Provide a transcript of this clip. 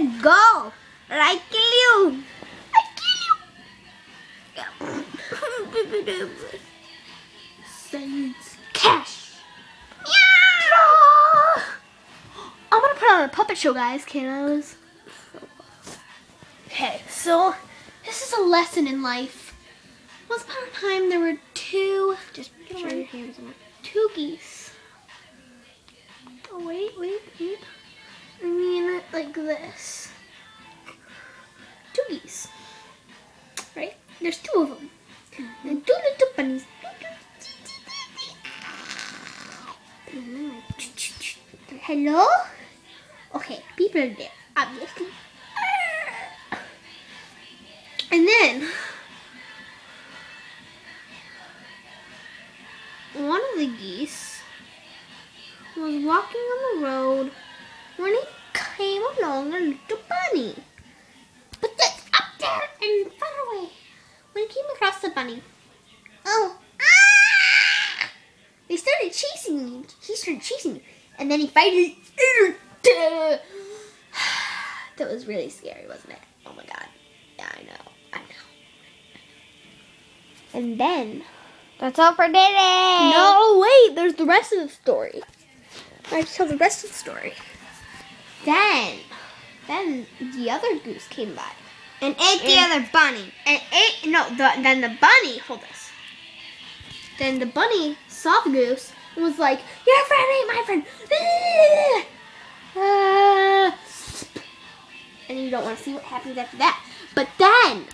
Let's go. Or I kill you. I kill you. Science cash. Yeah. I'm gonna put on a puppet show, guys. Okay, so this is a lesson in life. Once upon a time, there were two geese. Oh, wait. I mean it like this. Two geese. Right? There's two of them. And two little bunnies. Hello? Okay, people are there, obviously. And then one of the geese was walking on the road when he came along a little bunny. But that's up there and far away. When he came across the bunny, they started chasing me. He started chasing me. And then he finally... That was really scary, wasn't it? Oh my god. Yeah, I know. And then... That's all for today. No, wait. There's the rest of the story. I have to tell the rest of the story. Then the other goose came by. And ate the other bunny. Then the bunny, hold this. Then the bunny saw the goose and was like, your friend ain't my friend. And you don't want to see what happens after that. But then,